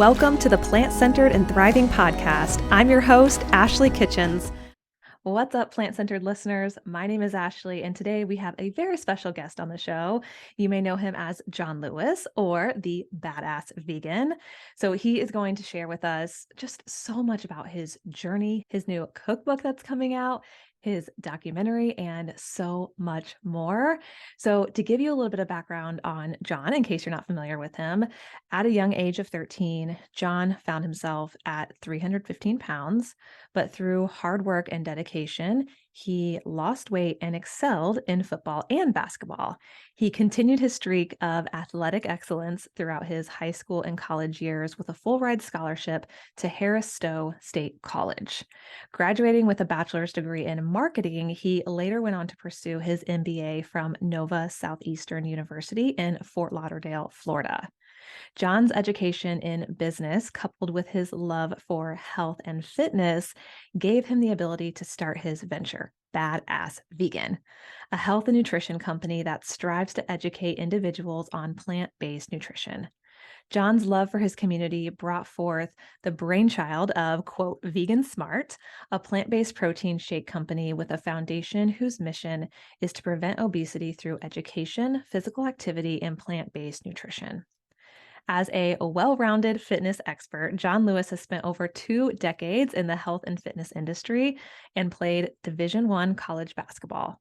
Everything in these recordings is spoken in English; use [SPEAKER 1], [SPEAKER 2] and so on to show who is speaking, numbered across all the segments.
[SPEAKER 1] Welcome to the Plant Centered and Thriving podcast. I'm your host, Ashley Kitchens. What's up, plant centered listeners? My name is Ashley, and today we have a very special guest on the show. You may know him as John Lewis or the Badass Vegan. So, he is going to share with us just so much about his journey, his new cookbook that's coming out, his documentary, and so much more. So, to give you a little bit of background on John, in case you're not familiar with him, at a young age of 13, John found himself at 315 pounds. But through hard work and dedication, he lost weight and excelled in football and basketball. He continued his streak of athletic excellence throughout his high school and college years with a full ride scholarship to Harris Stowe State College. Graduating with a bachelor's degree in marketing, he later went on to pursue his MBA from Nova Southeastern University in Fort Lauderdale, Florida. John's education in business, coupled with his love for health and fitness, gave him the ability to start his venture, Badass Vegan, a health and nutrition company that strives to educate individuals on plant-based nutrition. John's love for his community brought forth the brainchild of, quote, Vegan Smart, a plant-based protein shake company with a foundation whose mission is to prevent obesity through education, physical activity, and plant-based nutrition. As a well-rounded fitness expert, John Lewis has spent over 2 decades in the health and fitness industry and played Division I college basketball.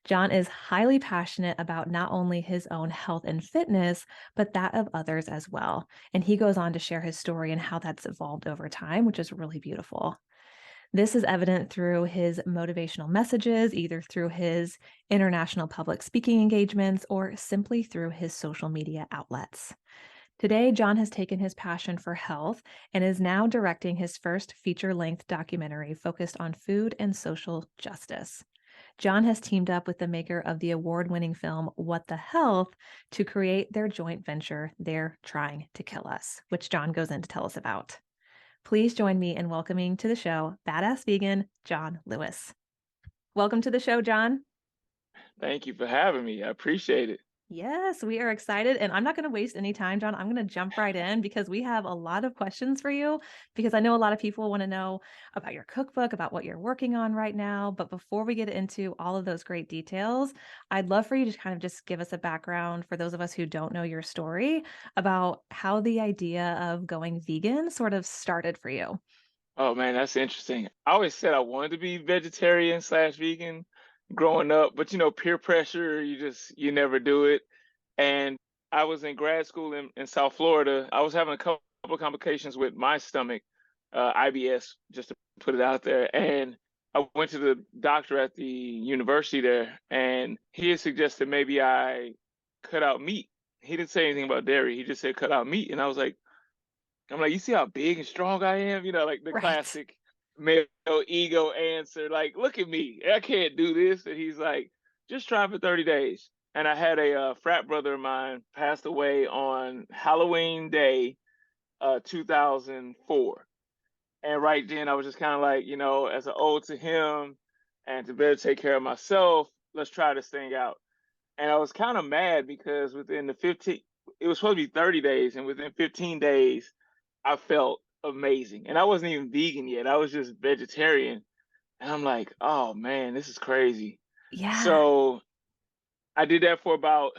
[SPEAKER 1] John is highly passionate about not only his own health and fitness, but that of others as well. And he goes on to share his story and how that's evolved over time, which is really beautiful. This is evident through his motivational messages, either through his international public speaking engagements or simply through his social media outlets. Today, John has taken his passion for health and is now directing his first feature-length documentary focused on food and social justice. John has teamed up with the maker of the award-winning film What the Health to create their joint venture, They're Trying to Kill Us, which John goes in to tell us about. Please join me in welcoming to the show Badass Vegan, John Lewis. Welcome to the show, John.
[SPEAKER 2] Thank you for having me. I appreciate it.
[SPEAKER 1] Yes, we are excited. And I'm not going to waste any time, John. I'm going to jump right in because we have a lot of questions for you. Because I know a lot of people want to know about your cookbook, about what you're working on right now. But before we get into all of those great details, I'd love for you to kind of just give us a background for those of us who don't know your story about how the idea of going vegan sort of started for you.
[SPEAKER 2] Oh man, that's interesting. I always said I wanted to be vegetarian slash vegan growing up, but peer pressure, you never do it. And I was in grad school in South Florida. I was having a couple of complications with my stomach, IBS, just to put it out there. And I went to the doctor at the university there, and he had suggested maybe I cut out meat. He didn't say anything about dairy. He just said cut out meat. And I'm like, you see how big and strong I am? Like the
[SPEAKER 1] Right.
[SPEAKER 2] classic male ego answer, like, look at me, I can't do this. And he's like, just try for 30 days. And I had a frat brother of mine passed away on Halloween Day, 2004. And right then I was just kind of like, as an ode to him and to better take care of myself, let's try this thing out. And I was kind of mad because within the 15, it was supposed to be 30 days, and within 15 days, I felt amazing. And I wasn't even vegan yet. I was just vegetarian. And I'm like, oh man, this is crazy.
[SPEAKER 1] Yeah.
[SPEAKER 2] So I did that for about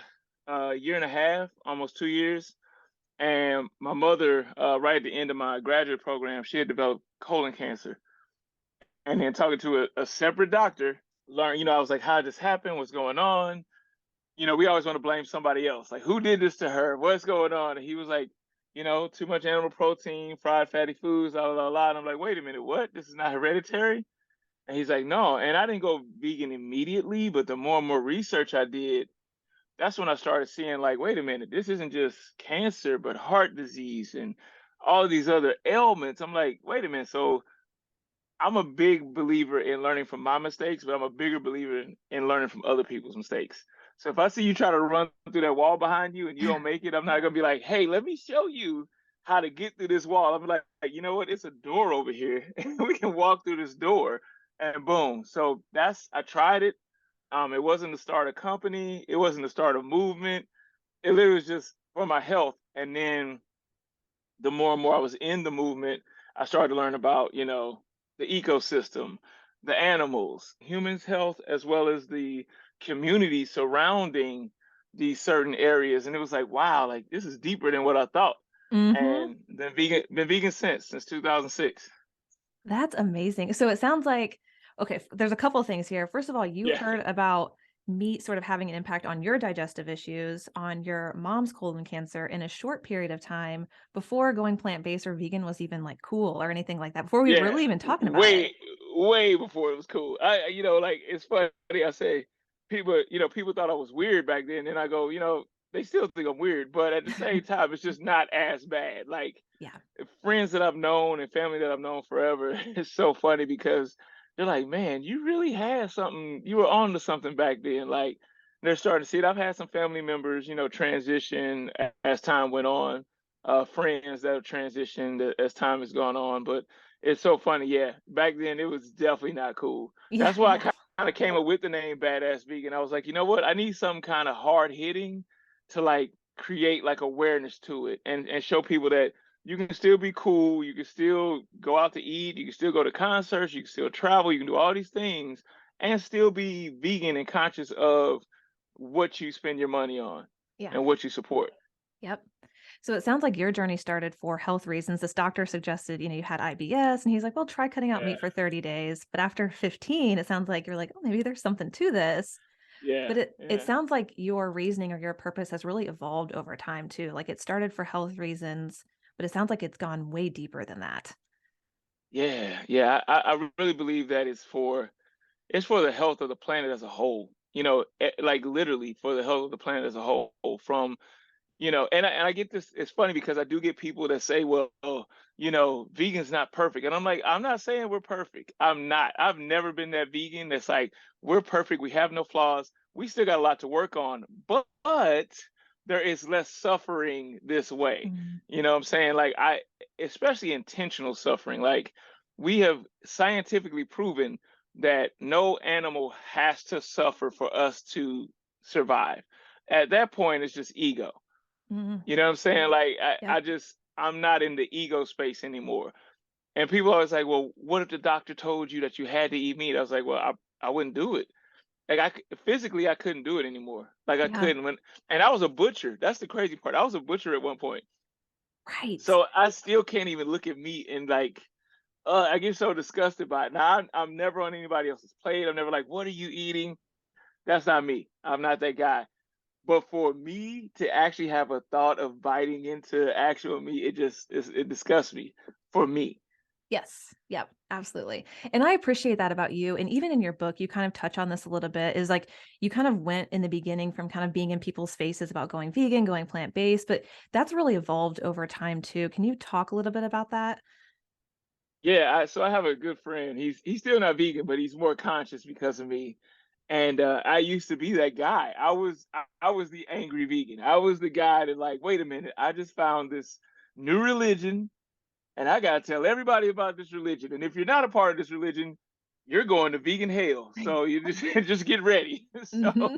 [SPEAKER 2] a year and a half, almost 2 years. And my mother, right at the end of my graduate program, she had developed colon cancer. And then talking to a separate doctor, I was like, how did this happen? What's going on? We always want to blame somebody else. Like, who did this to her? What's going on? And he was like, too much animal protein, fried fatty foods, la la la. And I'm like, wait a minute, what? This is not hereditary? And he's like, no. And I didn't go vegan immediately, but the more and more research I did, that's when I started seeing, like, wait a minute, this isn't just cancer, but heart disease and all these other ailments. I'm like, wait a minute. So I'm a big believer in learning from my mistakes, but I'm a bigger believer in learning from other people's mistakes. So if I see you try to run through that wall behind you and you don't make it, I'm not gonna be like, hey, let me show you how to get through this wall. I'm like, you know what? It's a door over here, and we can walk through this door, and boom. So I tried it. It wasn't to start a company. It wasn't to start a movement. It literally was just for my health. And then the more and more I was in the movement, I started to learn about, the ecosystem, the animals, humans' health, as well as the community surrounding these certain areas. And it was like, wow, like this is deeper than what I thought.
[SPEAKER 1] Mhm.
[SPEAKER 2] And been vegan since 2006.
[SPEAKER 1] That's amazing. So it sounds like okay, there's a couple of things here. First of all, you
[SPEAKER 2] Yeah.
[SPEAKER 1] heard about meat sort of having an impact on your digestive issues, on your mom's colon cancer in a short period of time before going plant-based or vegan was even like cool or anything like that, before we were
[SPEAKER 2] Yeah.
[SPEAKER 1] really even talking about it.
[SPEAKER 2] Way before it was cool. Like it's funny I say people thought I was weird back then. And I go, they still think I'm weird, but at the same time, it's just not as bad. Like
[SPEAKER 1] Yeah.
[SPEAKER 2] friends that I've known and family that I've known forever, it's so funny because they're like, "Man, you really had something. You were on to something back then." Like they're starting to see it. I've had some family members, transition as time went on. Friends that have transitioned as time has gone on. But it's so funny. Yeah, back then it was definitely not cool.
[SPEAKER 1] Yeah,
[SPEAKER 2] That's why I
[SPEAKER 1] no.
[SPEAKER 2] kind of came up with the name Badass Vegan. I was like, you know what? I need some kind of hard hitting to like create like awareness to it and show people that you can still be cool. You can still go out to eat. You can still go to concerts. You can still travel. You can do all these things and still be vegan and conscious of what you spend your money on
[SPEAKER 1] Yeah.
[SPEAKER 2] and what you support.
[SPEAKER 1] Yep. So it sounds like your journey started for health reasons. This doctor suggested, you had IBS, and he's like, well, try cutting out
[SPEAKER 2] Yeah.
[SPEAKER 1] meat for 30 days. But after 15, it sounds like you're like, oh, maybe there's something to this.
[SPEAKER 2] Yeah.
[SPEAKER 1] But it
[SPEAKER 2] Yeah.
[SPEAKER 1] sounds like your reasoning or your purpose has really evolved over time too. Like it started for health reasons, but it sounds like it's gone way deeper than that.
[SPEAKER 2] Yeah. Yeah. I really believe that it's for the health of the planet as a whole. Like literally for the health of the planet as a whole. From and I get this. It's funny because I do get people that say, well, vegan's not perfect. And I'm like, I'm not saying we're perfect. I'm not. I've never been that vegan that's like, we're perfect. We have no flaws. We still got a lot to work on. But there is less suffering this way.
[SPEAKER 1] Mm.
[SPEAKER 2] You know what I'm saying? Like, especially intentional suffering. Like, we have scientifically proven that no animal has to suffer for us to survive. At that point, it's just ego.
[SPEAKER 1] Mhm.
[SPEAKER 2] You know what I'm saying? Like
[SPEAKER 1] Yep.
[SPEAKER 2] I'm not in the ego space anymore. And people always like, well, what if the doctor told you that you had to eat meat? I was like, well, I wouldn't do it. Like physically I couldn't do it anymore. Like I
[SPEAKER 1] Yeah.
[SPEAKER 2] couldn't and I was a butcher. That's the crazy part. I was a butcher at one point.
[SPEAKER 1] Right.
[SPEAKER 2] So I still can't even look at meat and like I get so disgusted by it. Now I'm never on anybody else's plate. I'm never like, what are you eating? That's not me. I'm not that guy. But for me to actually have a thought of biting into actual meat, it disgusts me. For me.
[SPEAKER 1] Yes. Yep. Absolutely. And I appreciate that about you. And even in your book, you kind of touch on this a little bit is like you kind of went in the beginning from kind of being in people's faces about going vegan, going plant-based, but that's really evolved over time too. Can you talk a little bit about that?
[SPEAKER 2] Yeah, so I have a good friend. He's still not vegan, but he's more conscious because of me. And I used to be that guy. I was the angry vegan. I was the guy that like, wait a minute, I just found this new religion and I gotta tell everybody about this religion. And if you're not a part of this religion, you're going to vegan hell. So you just just get ready. So
[SPEAKER 1] Hmm.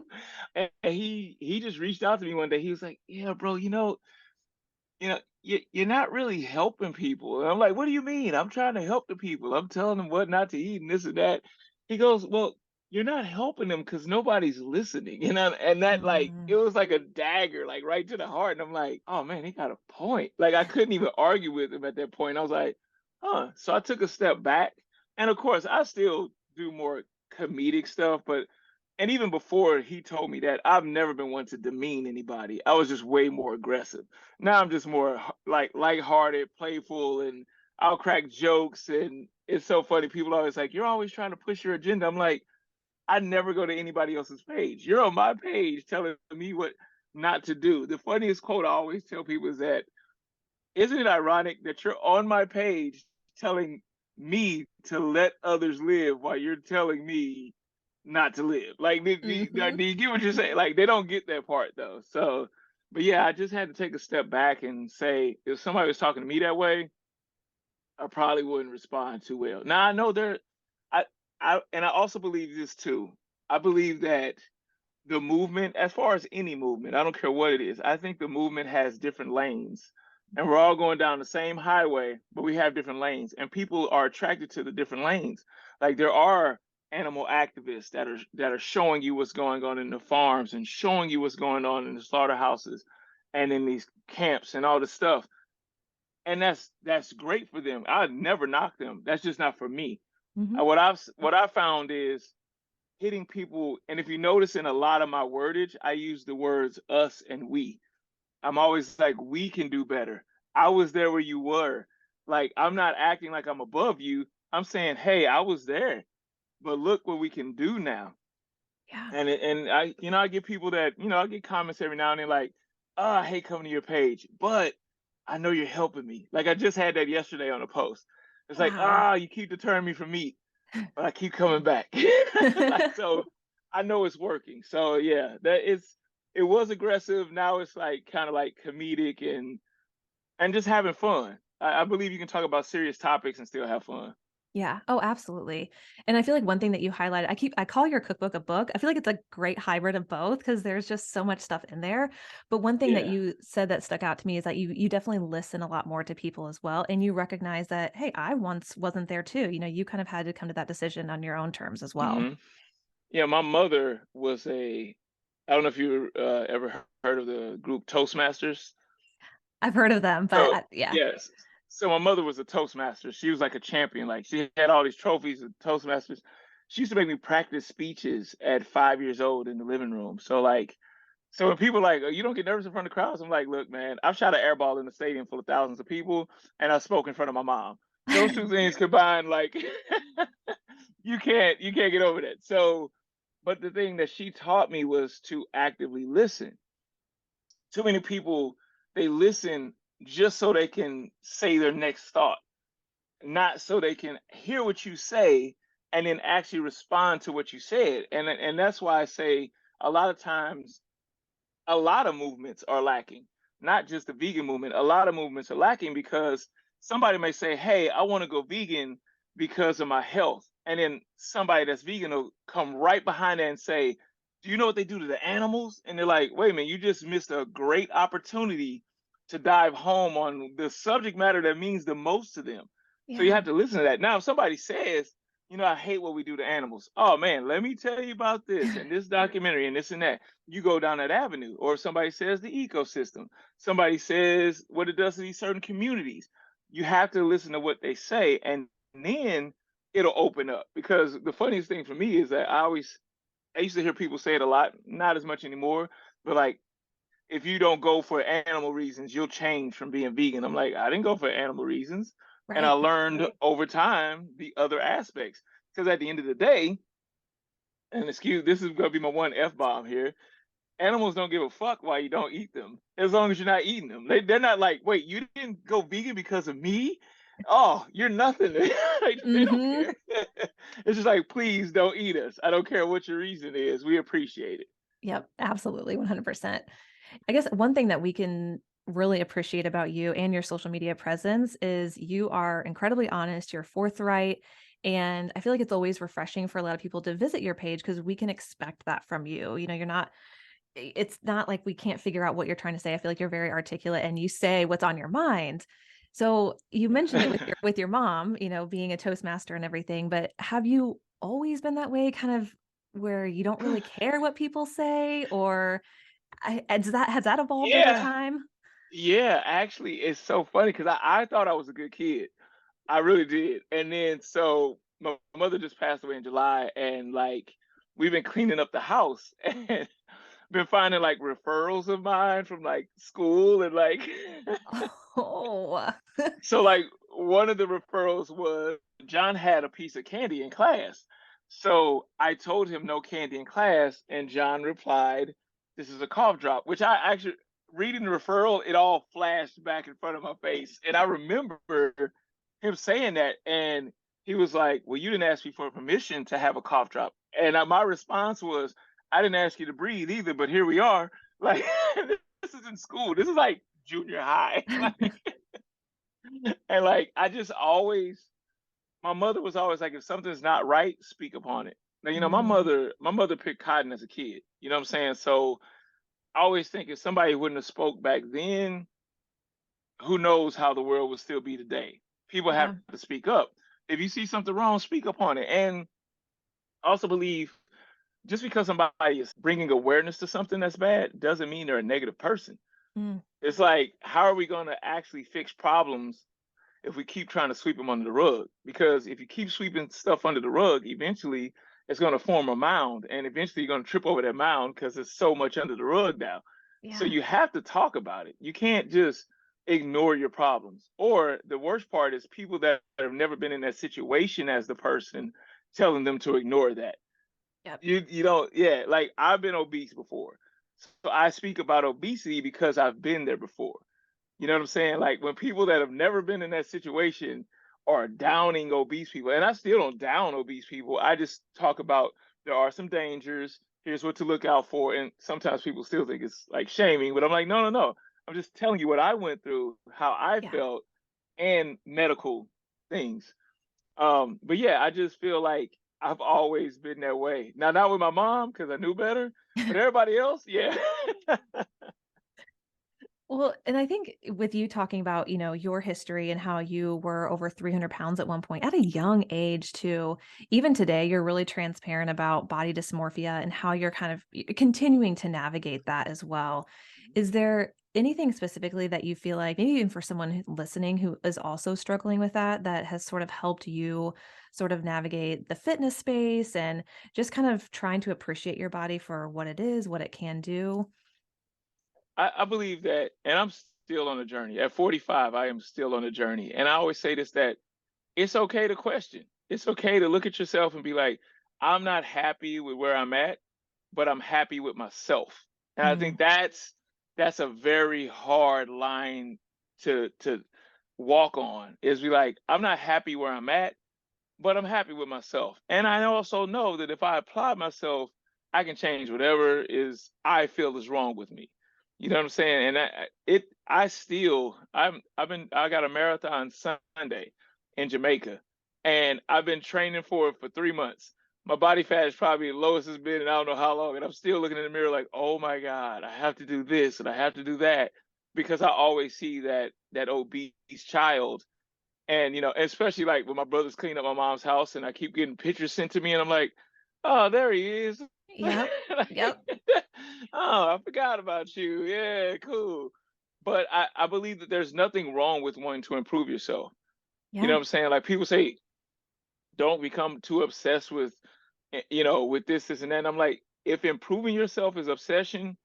[SPEAKER 2] and he just reached out to me one day. He was like, "Yeah, bro, you're not really helping people." And I'm like, "What do you mean? I'm trying to help the people. I'm telling them what not to eat and this and that." He goes, "Well, you're not helping them because nobody's listening." And that like it
[SPEAKER 1] Mm.
[SPEAKER 2] was like a dagger, like right to the heart. And I'm like, "Oh man, he got a point." Like I couldn't even argue with him at that point. I was like, "Huh." So I took a step back, and of course, I still do more comedic stuff, but and even before he told me that, I've never been one to demean anybody. I was just way more aggressive. Now I'm just more like lighthearted, playful, and I'll crack jokes. And it's so funny. People are always like, "You're always trying to push your agenda." I'm like, I never go to anybody else's page. You're on my page telling me what not to do. The funniest quote I always tell people is that, isn't it ironic that you're on my page telling me to let others live while you're telling me not to live? Like,
[SPEAKER 1] Hmm.
[SPEAKER 2] do you get what you're saying? Like, they don't get that part though. So, but yeah, I just had to take a step back and say, if somebody was talking to me that way, I probably wouldn't respond too well. Now I know I, and I also believe this too. I believe that the movement, as far as any movement, I don't care what it is, I think the movement has different lanes. and we're all going down the same highway, but we have different lanes, and people are attracted to the different lanes. Like there are animal activists that are showing you what's going on in the farms and showing you what's going on in the slaughterhouses and in these camps and all this stuff. And that's great for them. I'd never knock them. That's just not for me.
[SPEAKER 1] Mhm.
[SPEAKER 2] What I found is hitting people, and if you notice in a lot of my wordage, I use the words us and we. I'm always like, we can do better. I was there where you were. Like, I'm not acting like I'm above you. I'm saying, hey, I was there, but look what we can do now.
[SPEAKER 1] Yeah.
[SPEAKER 2] And I get people that, I get comments every now and then like, oh, I hate coming to your page, but I know you're helping me. Like I just had that yesterday on a post. It's like,
[SPEAKER 1] Wow.
[SPEAKER 2] you keep deterring me from meat, but I keep coming back. Like so I know it's working. So yeah, it was aggressive. Now it's like kind of like comedic and just having fun. I believe you can talk about serious topics and still have fun.
[SPEAKER 1] Yeah. Oh, absolutely. And I feel like one thing that you highlighted, I call your cookbook a book. I feel like it's a great hybrid of both because there's just so much stuff in there. But one thing that
[SPEAKER 2] Yeah.
[SPEAKER 1] you said that stuck out to me is that you definitely listen a lot more to people as well. And you recognize that, hey, I once wasn't there too. You kind of had to come to that decision on your own terms as well.
[SPEAKER 2] hmm Yeah, my mother was I don't know if you ever heard of the group Toastmasters.
[SPEAKER 1] I've heard of them, but
[SPEAKER 2] So
[SPEAKER 1] yeah.
[SPEAKER 2] yes, so my mother was a Toastmaster. She was like a champion. Like she had all these trophies of Toastmasters. She used to make me practice speeches at 5 years old in the living room. So when people are like, oh, you don't get nervous in front of crowds, I'm like, look, man, I've shot an air ball in a stadium full of thousands of people, and I spoke in front of my mom. Those two things combined, like you can't get over that. So, but the thing that she taught me was to actively listen. Too many people, they listen just so they can say their next thought, not so they can hear what you say and then actually respond to what you said. And that's why I say a lot of times a lot of movements are lacking, not just the vegan movement. A lot of movements are lacking because somebody may say, hey, I want to go vegan because of my health. And then somebody that's vegan will come right behind that and say, do you know what they do to the animals? And they're like, wait a minute, you just missed a great opportunity to dive home on the subject matter that means the most to them. So you
[SPEAKER 1] Yeah.
[SPEAKER 2] have to listen to that. Now, if somebody says, I hate what we do to animals. Oh man, let me tell you about this and this documentary and this and that. You go down that avenue. Or if somebody says the ecosystem, somebody says what it does to these certain communities. You have to listen to what they say, and then it'll open up. Because the funniest thing for me is that I used to hear people say it a lot, not as much anymore, but like if you don't go for animal reasons, you'll change from being vegan. I'm like, I didn't go for animal reasons. And I
[SPEAKER 1] Right.
[SPEAKER 2] learned over time the other aspects. Because at the end of the day, and this is gonna be my one F bomb here. Animals don't give a fuck why you don't eat them, as long as you're not eating them. They're not like, wait, you didn't go vegan because of me? Oh, you're nothing. Like, they don't
[SPEAKER 1] Mhm.
[SPEAKER 2] care. It's just like, please don't eat us. I don't care what your reason is. We appreciate it.
[SPEAKER 1] Yep, absolutely, 100%. I guess one thing that we can really appreciate about you and your social media presence is you are incredibly honest, you're forthright, and I feel like it's always refreshing for a lot of people to visit your page because we can expect that from you. You're not it's not like we can't figure out what you're trying to say. I feel like you're very articulate and you say what's on your mind. So you mentioned it with
[SPEAKER 2] Yeah.
[SPEAKER 1] your mom, being a Toastmaster and everything, but have you always been that way, kind of where you don't really care what people say, or has that evolved over
[SPEAKER 2] Yeah.
[SPEAKER 1] time?
[SPEAKER 2] Yeah. Actually, it's so funny because I thought I was a good kid. I really did. And then so my mother just passed away in July, and like we've been cleaning up the house and been finding like referrals of mine from like school and like
[SPEAKER 1] Oh.
[SPEAKER 2] so like one of the referrals was John had a piece of candy in class. So I told him no candy in class, and John replied, this is a cough drop, which I actually reading the referral, it all flashed back in front of my face. And I remember him saying that, and he was like, well, you didn't ask me for permission to have a cough drop. And my response was, I didn't ask you to breathe either, but here we are. Like this is in school. This is like junior high. Like, and like I just always my mother was always like, if something's not right, speak upon it. Now, my
[SPEAKER 1] Mm,
[SPEAKER 2] mother picked cotton as a kid. You know what I'm saying? So I always think if somebody wouldn't have spoke back then, who knows how the world would still be today. People have
[SPEAKER 1] Yeah.
[SPEAKER 2] to speak up. If you see something wrong, speak up on it. And I also believe just because somebody is bringing awareness to something that's bad doesn't mean they're a negative person.
[SPEAKER 1] Mm,
[SPEAKER 2] It's like, how are we going to actually fix problems if we keep trying to sweep them under the rug? Because if you keep sweeping stuff under the rug, eventually it's going to form a mound, and eventually you're going to trip over that mound because there's so much under the rug now. So
[SPEAKER 1] yeah.
[SPEAKER 2] you have to talk about it. You can't just ignore your problems. Or the worst part is people that have never been in that situation as the person telling them to ignore that.
[SPEAKER 1] Yep.
[SPEAKER 2] You don't, yeah, like I've been obese before. So I speak about obesity because I've been there before. You know what I'm saying? Like when people that have never been in that situation are downing obese people, and I still don't down obese people. I just talk about there are some dangers. Here's what to look out for. And sometimes people still think it's like shaming, but I'm like, no, no, no. I'm just telling you what I went through, how I
[SPEAKER 1] Yeah.
[SPEAKER 2] felt, and medical things. But yeah, I just feel like I've always been that way. Now, not with my mom because I knew better, but everybody else, yeah.
[SPEAKER 1] Well, and I think with you talking about, your history and how you were over 300 pounds at one point at a young age too, even today, you're really transparent about body dysmorphia and how you're kind of continuing to navigate that as well. Is there anything specifically that you feel like, maybe even for someone listening who is also struggling with that, that has sort of helped you sort of navigate the fitness space and just kind of trying to appreciate your body for what it is, what it can do?
[SPEAKER 2] I believe that, and I'm still on a journey. At 45, I am still on a journey. And I always say this, that it's okay to question. It's okay to look at yourself and be like, I'm not happy with where I'm at, but I'm happy with myself. And I
[SPEAKER 1] Mm,
[SPEAKER 2] think that's a very hard line to walk on. Is be like, I'm not happy where I'm at, but I'm happy with myself. And I also know that if I apply myself, I can change whatever is I feel is wrong with me. You know what I'm saying? And I got a marathon Sunday in Jamaica, and I've been training for it for 3 months. My body fat is probably the lowest it's been in I don't know how long, and I'm still looking in the mirror like, oh my God, I have to do this and I have to do that because I always see that obese child. And especially like when my brothers clean up my mom's house and I keep getting pictures sent to me and I'm like, oh, there he is.
[SPEAKER 1] yep.
[SPEAKER 2] Like,
[SPEAKER 1] Yep.
[SPEAKER 2] oh, I forgot about you. Yeah, cool. But I believe that there's nothing wrong with wanting to improve yourself. You know
[SPEAKER 1] Yeah.
[SPEAKER 2] what I'm saying? Like people say, don't become too obsessed with, with this, and that. And I'm like, if improving yourself is obsession,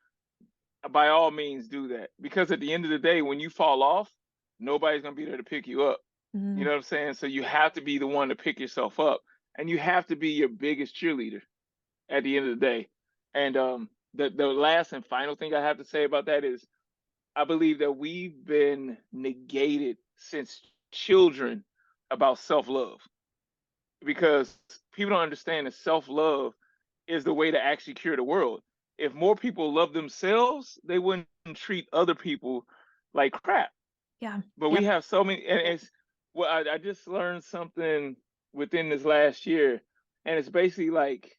[SPEAKER 2] by all means do that. Because at the end of the day, when you fall off, nobody's gonna be there to pick you up. You
[SPEAKER 1] Mhm.
[SPEAKER 2] know what I'm saying? So you have to be the one to pick yourself up, and you have to be your biggest cheerleader at the end of the day. And the last and final thing I have to say about that is I believe that we've been negated since children about self-love because people don't understand that self-love is the way to actually cure the world. If more people love themselves, they wouldn't treat other people like crap.
[SPEAKER 1] Yeah.
[SPEAKER 2] But we
[SPEAKER 1] Yep.
[SPEAKER 2] have so many, and it's well, I just learned something within this last year, and it's basically like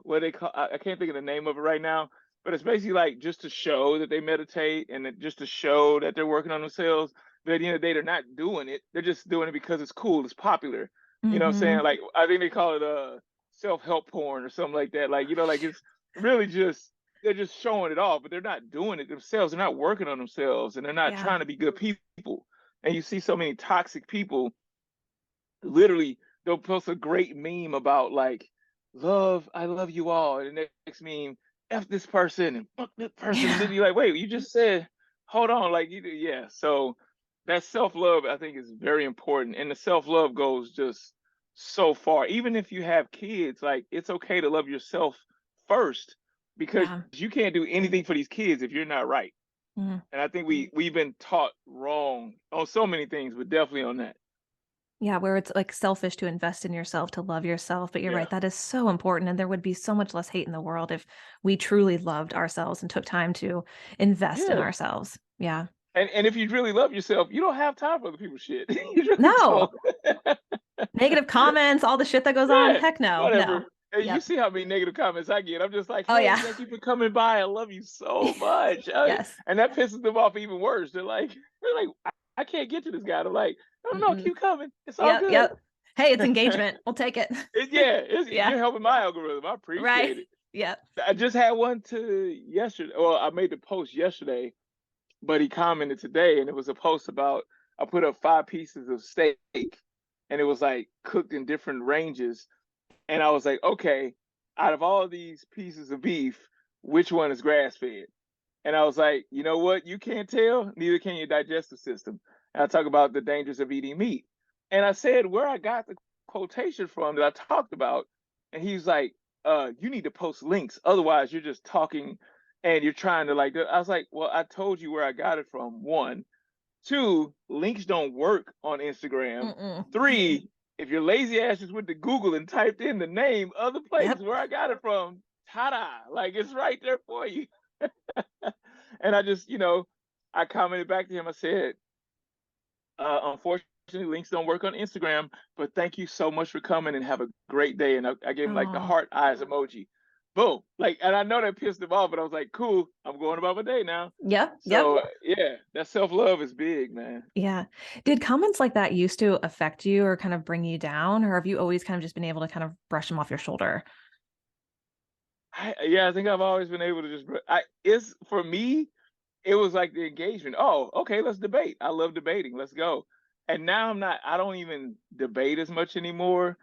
[SPEAKER 2] what they call, I can't think of the name of it right now, but it's basically like just to show that they meditate and just to show that they're working on themselves. But at the end of the day, they're not doing it. They're just doing it because it's cool, it's popular. You know what I'm saying?
[SPEAKER 1] Mhm.
[SPEAKER 2] Like I think they call it self-help porn or something like that. Like like it's really just they're just showing it off, but they're not doing it themselves. They're not working on themselves, and they're not
[SPEAKER 1] Yeah.
[SPEAKER 2] trying to be good people. And you see so many toxic people. Literally, they'll post a great meme about like love, I love you all, and the next meme, f this person and fuck this person, and then
[SPEAKER 1] Yeah.
[SPEAKER 2] you're like, wait, you just said, hold on, like yeah. So that self love, I think, is very important, and the self love goes just so far. Even if you have kids, like it's okay to love yourself first because
[SPEAKER 1] Yeah.
[SPEAKER 2] you can't do anything for these kids if you're not right.
[SPEAKER 1] Mhm.
[SPEAKER 2] And I think we've been taught wrong on so many things, but definitely on that.
[SPEAKER 1] Yeah, where it's, like, selfish to invest in yourself, to love yourself, but you're
[SPEAKER 2] Yeah.
[SPEAKER 1] right, that is so important, and there would be so much less hate in the world if we truly loved ourselves and took time to invest in
[SPEAKER 2] Yeah.
[SPEAKER 1] ourselves. Yeah.
[SPEAKER 2] And if you really love yourself, you don't have time for other people's shit. You really
[SPEAKER 1] No!
[SPEAKER 2] don't.
[SPEAKER 1] Negative comments, all the shit that goes on,
[SPEAKER 2] Yeah,
[SPEAKER 1] heck no,
[SPEAKER 2] whatever.
[SPEAKER 1] no.
[SPEAKER 2] And you
[SPEAKER 1] Yep.
[SPEAKER 2] see how many negative comments I get. I'm just like,
[SPEAKER 1] Oh,
[SPEAKER 2] hey,
[SPEAKER 1] yeah.
[SPEAKER 2] thank you for coming by. I love you so much.
[SPEAKER 1] Yes.
[SPEAKER 2] And that pisses them off even worse. They're like, I can't get to this guy. I'm like, no,
[SPEAKER 1] Mm-mm.
[SPEAKER 2] keep coming. It's all
[SPEAKER 1] Yep,
[SPEAKER 2] good.
[SPEAKER 1] yep. Hey, it's engagement. We'll take it. Yeah,
[SPEAKER 2] You're helping my algorithm. I
[SPEAKER 1] right.
[SPEAKER 2] appreciate it.
[SPEAKER 1] Yep.
[SPEAKER 2] I just had one to yesterday. Well, I made the post yesterday, but he commented today, and it was a post about I put up 5 pieces of steak, and it was like cooked in different ranges, and I was like, okay, out of all of these pieces of beef, which one is grass fed? And I was like, you know what? You can't tell, neither can your digestive system. And I talk about the dangers of eating meat. And I said where I got the quotation from that I talked about. And he's like, you need to post links. Otherwise, you're just talking and you're trying to like, I was like, well, I told you where I got it from. One. Two, links don't work on Instagram.
[SPEAKER 1] Mm-mm.
[SPEAKER 2] Three, if your lazy ass just went to Google and typed in the name of the place
[SPEAKER 1] Yep.
[SPEAKER 2] where I got it from, ta-da, like it's right there for you. And I just, I commented back to him. I said, unfortunately, links don't work on Instagram, but thank you so much for coming and have a great day. And I gave him like the
[SPEAKER 1] Oh,
[SPEAKER 2] heart eyes emoji. Boom. Like, and I know that pissed him off, but I was like, cool, I'm going about my day now.
[SPEAKER 1] yep, yep.
[SPEAKER 2] So yeah, that self-love is big, man.
[SPEAKER 1] Yeah. Did comments like that used to affect you or kind of bring you down, or have you always kind of just been able to kind of brush them off your shoulder?
[SPEAKER 2] Yeah, I think I've always been able to just, it's for me, it was like the engagement. Oh, okay, let's debate. I love debating. Let's go. And now I don't even debate as much anymore.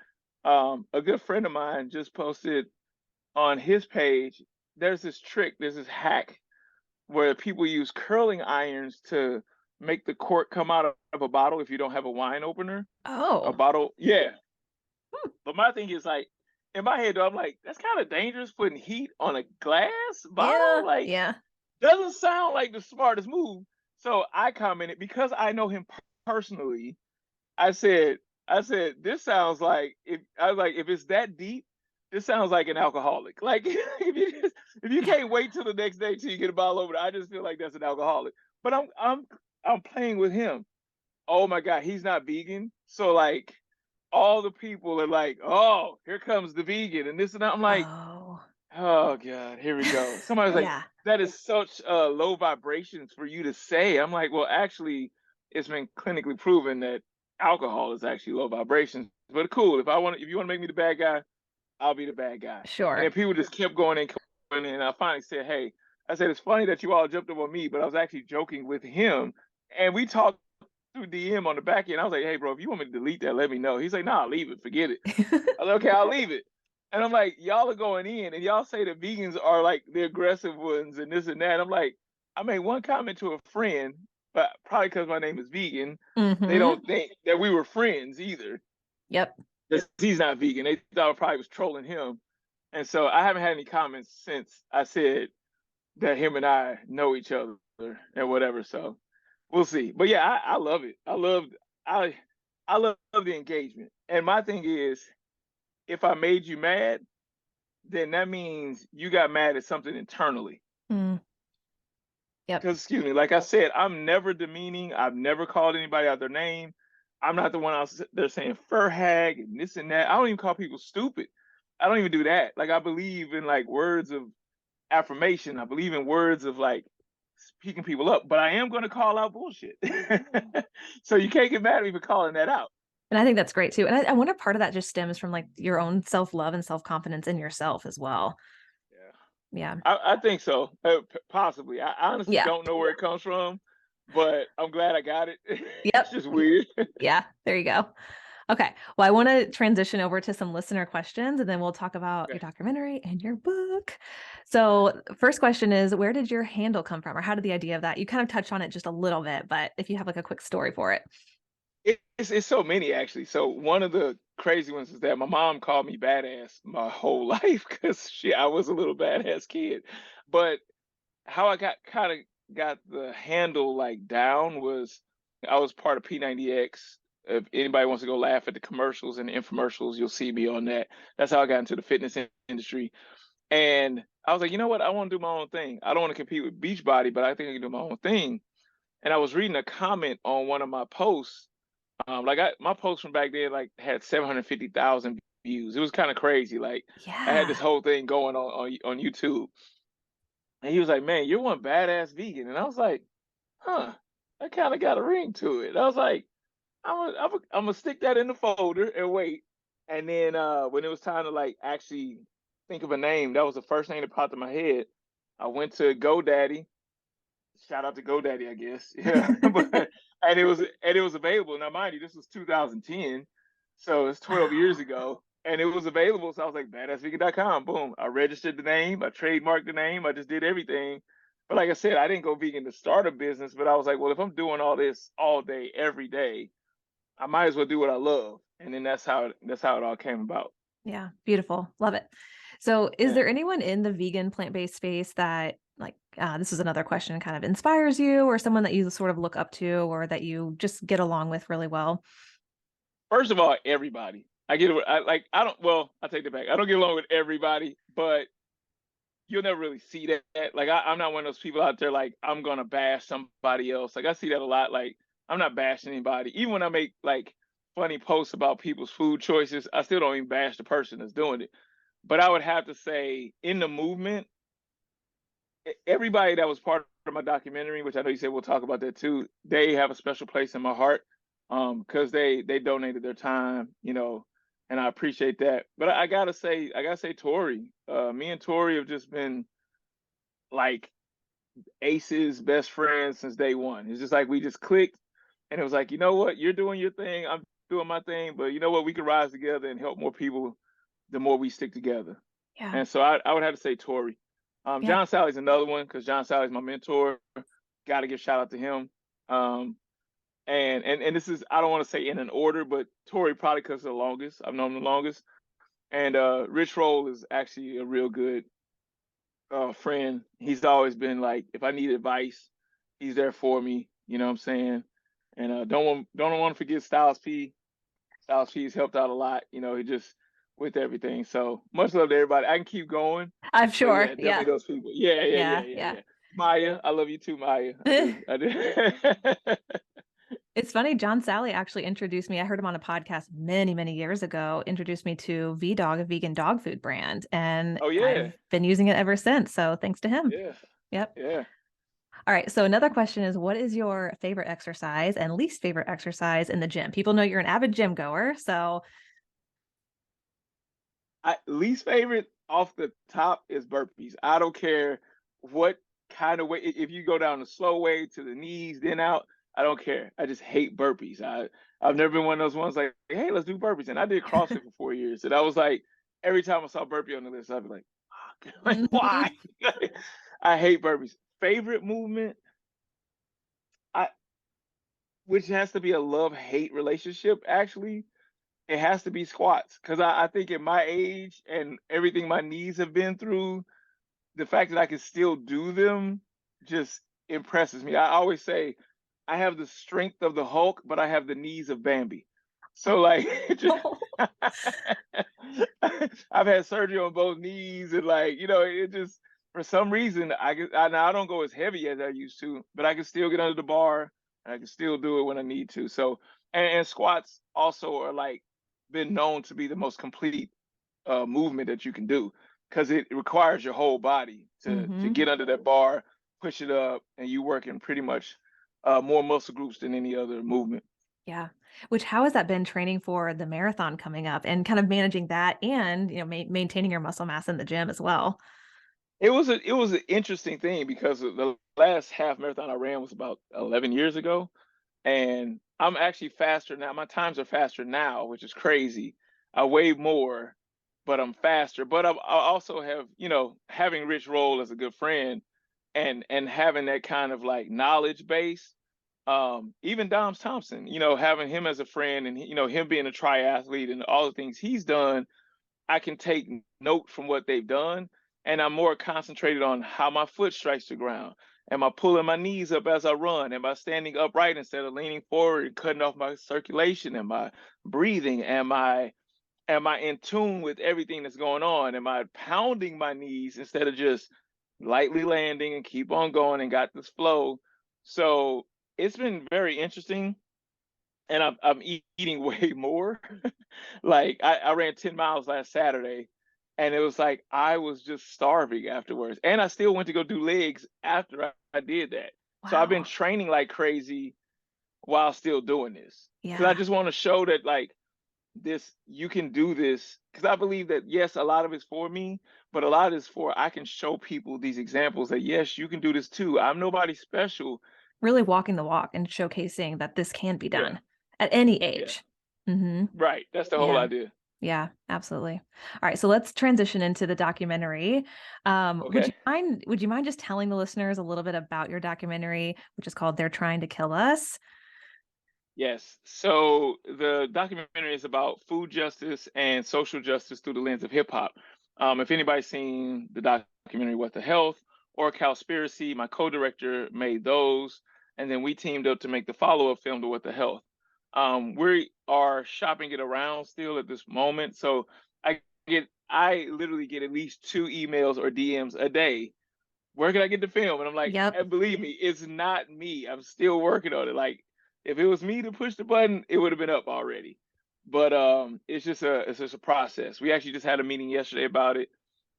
[SPEAKER 2] A good friend of mine just posted on his page, there's this hack where people use curling irons to make the cork come out of a bottle if you don't have a wine opener. A
[SPEAKER 1] Oh,
[SPEAKER 2] bottle, yeah.
[SPEAKER 1] hmm.
[SPEAKER 2] But my thing is like, in my head, though, I'm like, that's kind of dangerous putting heat on a glass bottle.
[SPEAKER 1] Yeah,
[SPEAKER 2] Like,
[SPEAKER 1] yeah.
[SPEAKER 2] doesn't sound like the smartest move. So I commented because I know him personally. I said, this sounds like if it's that deep, this sounds like an alcoholic. Like if you
[SPEAKER 1] Yeah.
[SPEAKER 2] can't wait till the next day till you get a bottle opener, I just feel like that's an alcoholic. But I'm playing with him. Oh my God, he's not vegan. So like all the people are like, oh, here comes the vegan and this and that. I'm like,
[SPEAKER 1] Oh.
[SPEAKER 2] oh God, here we go. Somebody's like,
[SPEAKER 1] Yeah.
[SPEAKER 2] that is such low vibrations for you to say. I'm like, well, actually, it's been clinically proven that alcohol is actually low vibrations. But cool, if you want to make me the bad guy, I'll be the bad guy. And then
[SPEAKER 1] Sure.
[SPEAKER 2] people just kept going and going, and I finally said, hey, I said it's funny that you all jumped up on me, but I was actually joking with him, and we talked through DM on the back end. I was like, hey, bro, if you want me to delete that, let me know. He's like, nah, leave it, forget it. I was like, okay, I'll leave it. And I'm like, y'all are going in, and y'all say the vegans are like the aggressive ones and this and that. I'm like, I made one comment to a friend, but probably because my name is vegan, they
[SPEAKER 1] Mm-hmm.
[SPEAKER 2] don't think that we were friends either.
[SPEAKER 1] Yep.
[SPEAKER 2] Because he's not vegan. They thought I probably was trolling him. And so I haven't had any comments since I said that him and I know each other and whatever. So we'll see. But yeah, I love it. I I love the engagement. And my thing is, if I made you mad, then that means you got mad at something internally.
[SPEAKER 1] Mm. Yep.
[SPEAKER 2] Because, excuse me, like I said, I'm never demeaning. I've never called anybody out their name. I'm not the one out there saying fur hag and this and that. I don't even call people stupid. I don't even do that. Like, I believe in like words of affirmation. I believe in words of like speaking people up, but I am going to call out bullshit. So you can't get mad at me for calling that out.
[SPEAKER 1] And I think that's great too. And I wonder part of that just stems from like your own self-love and self-confidence in yourself as well.
[SPEAKER 2] Yeah.
[SPEAKER 1] Yeah.
[SPEAKER 2] I think so. Possibly. I honestly
[SPEAKER 1] Yeah.
[SPEAKER 2] don't know where it comes from, but I'm glad I got it. It's
[SPEAKER 1] Yep.
[SPEAKER 2] just weird.
[SPEAKER 1] Yeah. There you go. Okay. Well, I want to transition over to some listener questions and then we'll talk about your
[SPEAKER 2] Okay.
[SPEAKER 1] documentary and your book. So, first question is, where did your handle come from or how did the idea of that? You kind of touched on it just a little bit, but if you have like a quick story for it.
[SPEAKER 2] It's so many actually. So one of the crazy ones is that my mom called me badass my whole life because I was a little badass kid. But how I got the handle like down was I was part of P90X. If anybody wants to go laugh at the commercials and the infomercials, you'll see me on that. That's how I got into the fitness industry. And I was like, you know what? I want to do my own thing. I don't want to compete with Beachbody, but I think I can do my own thing. And I was reading a comment on one of my posts. My post from back then like had 750,000 views. It was kind of crazy. Like I had this
[SPEAKER 1] Yeah.
[SPEAKER 2] whole thing going on YouTube. And he was like, man, you're one badass vegan. And I was like, huh, that kind of got a ring to it. I was like, I'm gonna stick that in the folder and wait. And then when it was time to like actually think of a name, that was the first name that popped in my head. I went to GoDaddy. Shout out to GoDaddy, I guess. Yeah, but and it was available. Now, mind you, this was 2010, so it's 12 years
[SPEAKER 1] Wow.
[SPEAKER 2] ago, and it was available. So I was like, badassvegan.com. Boom. I registered the name. I trademarked the name. I just did everything. But like I said, I didn't go vegan to start a business. But I was like, well, if I'm doing all this all day, every day, I might as well do what I love. And then that's how it all came about.
[SPEAKER 1] Yeah, beautiful. Love it. So, is
[SPEAKER 2] Yeah.
[SPEAKER 1] there anyone in the vegan plant-based space that, like, this is another question, kind of inspires you, or someone that you sort of look up to, or that you just get along with really well?
[SPEAKER 2] First of all, everybody. I get it. I don't. Well, I take that back. I don't get along with everybody, but you'll never really see that. Like I'm not one of those people out there like I'm gonna bash somebody else. Like I see that a lot. Like I'm not bashing anybody. Even when I make like funny posts about people's food choices, I still don't even bash the person that's doing it. But I would have to say in the movement, everybody that was part of my documentary, which I know you said we'll talk about that too, they have a special place in my heart. Because they donated their time, and I appreciate that. But I gotta say Tori. Me and Tori have just been like aces, best friends since day one. It's just like we just clicked, and it was like, you know what, you're doing your thing, I'm doing my thing, but you know what, we can rise together and help more people the more we stick together.
[SPEAKER 1] Yeah.
[SPEAKER 2] And so I would have to say Tori.
[SPEAKER 1] Yeah.
[SPEAKER 2] John Sally's another one because John Sally's my mentor. Got to give shout out to him. Um, and this is I don't want to say in an order, but Tori probably because the longest I've known him the longest. And Rich Roll is actually a real good friend. He's always been like, if I need advice, he's there for me. You know what I'm saying? And don't want to forget Styles P. Styles P's helped out a lot. He just with everything. So much love to everybody. I can keep going,
[SPEAKER 1] I'm
[SPEAKER 2] but
[SPEAKER 1] sure.
[SPEAKER 2] yeah, definitely
[SPEAKER 1] Yeah.
[SPEAKER 2] those people. Yeah, yeah, yeah,
[SPEAKER 1] Yeah.
[SPEAKER 2] yeah,
[SPEAKER 1] Yeah.
[SPEAKER 2] yeah. Maya, I love you too, Maya. I do. I do.
[SPEAKER 1] It's funny, John Sally actually introduced me. I heard him on a podcast many, many years ago, introduced me to VDog, a vegan dog food brand, and
[SPEAKER 2] Oh yeah,
[SPEAKER 1] I've been using it ever since. So thanks to him.
[SPEAKER 2] yeah,
[SPEAKER 1] Yep.
[SPEAKER 2] yeah.
[SPEAKER 1] All right. So another question is, what is your favorite exercise and least favorite exercise in the gym? People know you're an avid gym goer. So
[SPEAKER 2] Least favorite off the top is burpees. I don't care what kind of way. If you go down the slow way to the knees, then out, I don't care. I just hate burpees. I've never been one of those ones like, hey, let's do burpees. And I did CrossFit for 4 years, and I was like, every time I saw burpee on the list, I'd be like, fuck, like
[SPEAKER 1] mhm.
[SPEAKER 2] why? I hate burpees. Favorite movement, I which has to be a love hate relationship actually. It has to be squats because I think at my age and everything my knees have been through, the fact that I can still do them just impresses me. I always say I have the strength of the Hulk, but I have the knees of Bambi. So like, I've had surgery on both knees, and like it just for some reason now I don't go as heavy as I used to, but I can still get under the bar and I can still do it when I need to. So and squats also are like been known to be the most complete movement that you can do because it requires your whole body to
[SPEAKER 1] Mhm.
[SPEAKER 2] get under that bar, push it up, and you working pretty much more muscle groups than any other movement.
[SPEAKER 1] Yeah. Which how has that been training for the marathon coming up and kind of managing that and, maintaining your muscle mass in the gym as well?
[SPEAKER 2] It was an interesting thing because the last half marathon I ran was about 11 years ago, and I'm actually faster now. My times are faster now, which is crazy. I weigh more, but I'm faster. But I also have, having Rich Roll as a good friend, and having that kind of like knowledge base. Even Dom Thompson, having him as a friend, and him being a triathlete and all the things he's done, I can take note from what they've done, and I'm more concentrated on how my foot strikes the ground. Am I pulling my knees up as I run? Am I standing upright instead of leaning forward and cutting off my circulation? Am I breathing? Am I in tune with everything that's going on? Am I pounding my knees instead of just lightly landing and keep on going and got this flow? So it's been very interesting, and I'm eating way more. Like I ran 10 miles last Saturday, and it was like I was just starving afterwards. And I still went to go do legs after I did that. So I've been
[SPEAKER 1] Wow.
[SPEAKER 2] training like crazy while still doing this because I
[SPEAKER 1] Yeah.
[SPEAKER 2] just want to show that like this you can do this because I believe that yes, a lot of it's for me, but a lot is for I can show people these examples that yes, you can do this too. I'm nobody special.
[SPEAKER 1] Really walking the walk and showcasing that this can be
[SPEAKER 2] Yeah,
[SPEAKER 1] done at any
[SPEAKER 2] yeah,
[SPEAKER 1] age. Mhm.
[SPEAKER 2] right. That's the whole
[SPEAKER 1] Yeah.
[SPEAKER 2] idea.
[SPEAKER 1] Yeah, absolutely. All right, so let's transition into the documentary. Would you
[SPEAKER 2] Okay.
[SPEAKER 1] mind just telling the listeners a little bit about your documentary, which is called "They're Trying to Kill Us"?
[SPEAKER 2] Yes. So the documentary is about food justice and social justice through the lens of hip hop. If anybody's seen the documentary What the Health or Cowspiracy, my co-director made those, and then we teamed up to make the follow-up film to What the Health. We are shopping it around still at this moment, so I literally get at least 2 emails or DMs a day. Where can I get the film? And I'm like,
[SPEAKER 1] Yep.
[SPEAKER 2] and believe me, it's not me. I'm still working on it. Like, if it was me to push the button, it would have been up already. But it's just a process. We actually just had a meeting yesterday about it,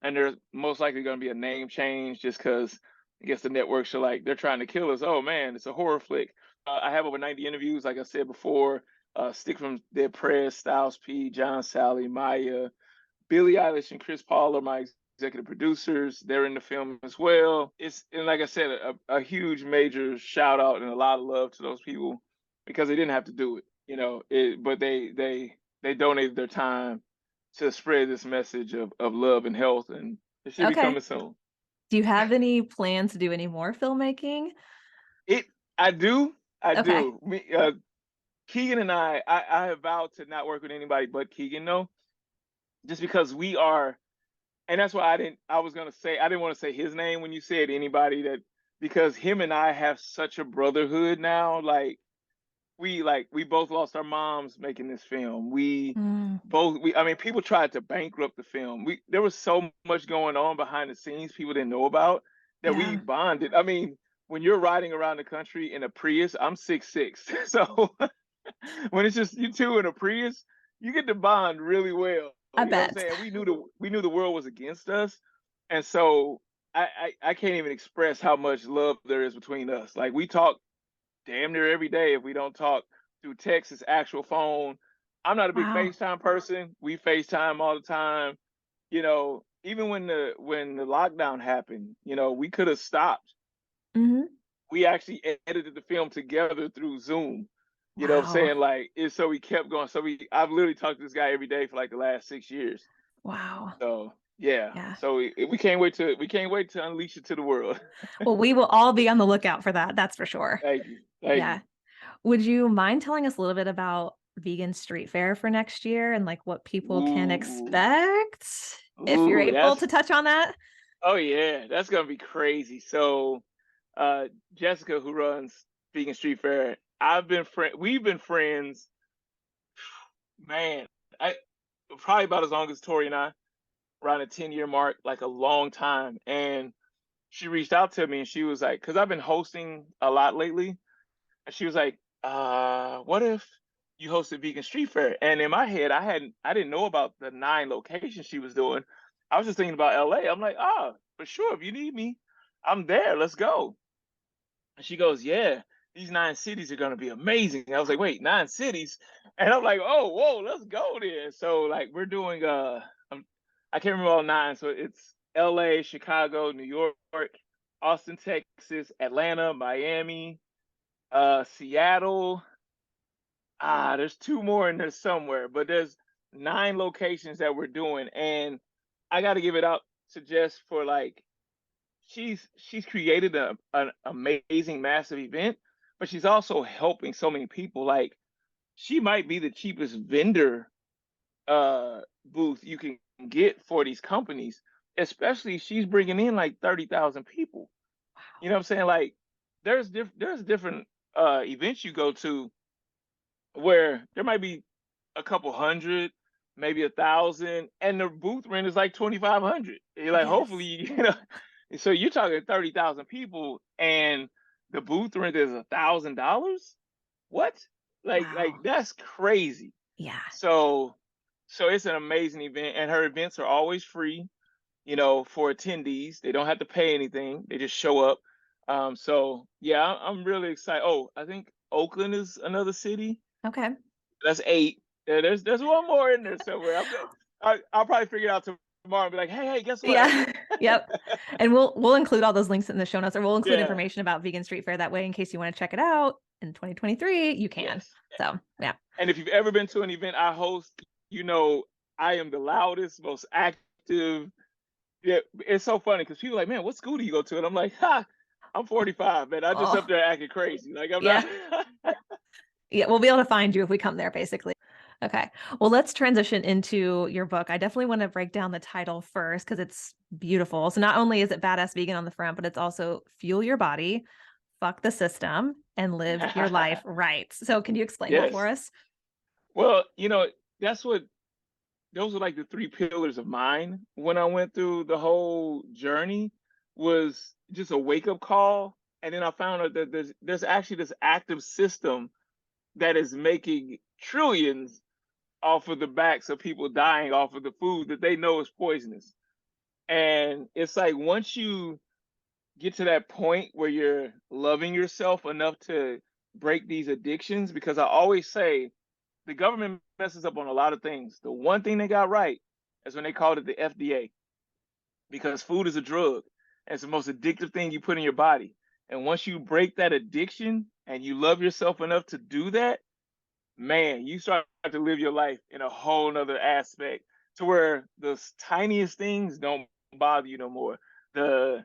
[SPEAKER 2] and there's most likely going to be a name change just because I guess the networks are like they're trying to kill us. Oh man, it's a horror flick. I have over 90 interviews, like I said before. Stick from Dead Prez, Styles P, John Sally, Maya, Billie Eilish and Chris Paul are my executive producers. They're in the film as well. It's and like I said, a huge major shout out and a lot of love to those people because they didn't have to do it, but they donated their time to spread this message of love and health, and it should be
[SPEAKER 1] Okay.
[SPEAKER 2] coming soon.
[SPEAKER 1] Do you have any plans to do any more filmmaking?
[SPEAKER 2] It I do, I
[SPEAKER 1] Okay.
[SPEAKER 2] do. Keegan and I have vowed to not work with anybody but Keegan though, just because we are. And that's why I was gonna say I didn't want to say his name when you said anybody that because him and I have such a brotherhood now. We both lost our moms making this film.
[SPEAKER 1] Mm,
[SPEAKER 2] I mean people tried to bankrupt the film. There was so much going on behind the scenes people didn't know about that we
[SPEAKER 1] yeah,
[SPEAKER 2] bonded. I mean, when you're riding around the country in a Prius, I'm 6'6". So when it's just you two in a Prius, you get to bond really well.
[SPEAKER 1] I
[SPEAKER 2] You know what I'm
[SPEAKER 1] bet.
[SPEAKER 2] saying? We knew the world was against us, and so I can't even express how much love there is between us. Like we talk damn near every day. If we don't talk through text, it's actual phone. I'm not a big
[SPEAKER 1] Wow.
[SPEAKER 2] FaceTime person. We FaceTime all the time. Even when the lockdown happened, we could have stopped.
[SPEAKER 1] Mhm.
[SPEAKER 2] We actually edited the film together through Zoom. You know what I'm
[SPEAKER 1] Wow.
[SPEAKER 2] saying? Like it's so we kept going. I've literally talked to this guy every day for like the last 6 years.
[SPEAKER 1] Wow.
[SPEAKER 2] So yeah.
[SPEAKER 1] Yeah.
[SPEAKER 2] So we can't wait to unleash it to the world.
[SPEAKER 1] Well, we will all be on the lookout for that, that's for sure.
[SPEAKER 2] Thank you. Thank you.
[SPEAKER 1] Yeah. Would you mind telling us a little bit about Vegan Street Fair for next year and, like, what people can
[SPEAKER 2] Ooh.
[SPEAKER 1] expect, if you're
[SPEAKER 2] Ooh,
[SPEAKER 1] able to
[SPEAKER 2] that's
[SPEAKER 1] touch on that?
[SPEAKER 2] oh yeah, that's gonna be crazy. So Jessica who runs Vegan Street Fair, we've been friends, man, I probably about as long as Tori and I, around a 10-year mark, like a long time. And she reached out to me and she was like, because I've been hosting a lot lately, and she was like, what if you hosted Vegan Street Fair? And in my head, I didn't know about the 9 locations she was doing. I was just thinking about LA. I'm like, for sure, if you need me, I'm there. Let's go. And she goes, yeah, these 9 cities are gonna be amazing. I was like, wait, 9 cities? And I'm like, oh, whoa, let's go there. So like we're doing I can't remember all 9. So it's LA, Chicago, New York, Austin, Texas, Atlanta, Miami, Seattle. There's 2 more in there somewhere, but there's 9 locations that we're doing. And I gotta give it up to Jess for like she's created an amazing massive event, but she's also helping so many people. Like she might be the cheapest vendor booth you can get for these companies, especially she's bringing in like 30,000 people. You know what I'm saying? Like there's different events you go to where there might be a couple hundred, maybe 1,000, and the booth rent is like 2,500. You're like, hopefully,
[SPEAKER 1] Yes.
[SPEAKER 2] So you're talking 30,000 people, and the booth rent is $1,000. What? Like
[SPEAKER 1] Wow.
[SPEAKER 2] that's crazy.
[SPEAKER 1] Yeah.
[SPEAKER 2] So, so it's an amazing event, and her events are always free. For attendees, they don't have to pay anything. They just show up. So yeah, I'm really excited. Oh, I think Oakland is another city.
[SPEAKER 1] Okay.
[SPEAKER 2] That's 8. Yeah, there's one more in there somewhere. I'll probably figure it out tomorrow and be like, hey, guess what?
[SPEAKER 1] Yeah. Yep. And we'll include all those links in the show notes, or we'll include
[SPEAKER 2] Yeah.
[SPEAKER 1] information about Vegan Street Fair that way in case you want to check it out in 2023, you can.
[SPEAKER 2] Yes.
[SPEAKER 1] So, yeah.
[SPEAKER 2] And if you've ever been to an event I host, you know I am the loudest, most active. Yeah, it's so funny because people are like, man, what school do you go to? And I'm like, ha, I'm 45, man. I just up
[SPEAKER 1] Oh,
[SPEAKER 2] there acting crazy. Like I'm
[SPEAKER 1] yeah.
[SPEAKER 2] not.
[SPEAKER 1] Yeah, we'll be able to find you if we come there, basically. Okay. Well, let's transition into your book. I definitely want to break down the title first because it's beautiful. So not only is it Badass Vegan on the front, but it's also Fuel Your Body, Fuck the System, and Live Your Life Right. So can you explain that for
[SPEAKER 2] Yes.
[SPEAKER 1] us?
[SPEAKER 2] Well, that's what those are like the 3 pillars of mine when I went through the whole journey was just a wake up call. And then I found out that there's actually this active system that is making trillions off of the backs of people dying off of the food that they know is poisonous. And it's like once you get to that point where you're loving yourself enough to break these addictions, because I always say the government messes up on a lot of things. The one thing they got right is when they called it the FDA, because food is a drug and it's the most addictive thing you put in your body. And once you break that addiction and you love yourself enough to do that, man, you start to live your life in a whole nother aspect to where the tiniest things don't bother you no more. The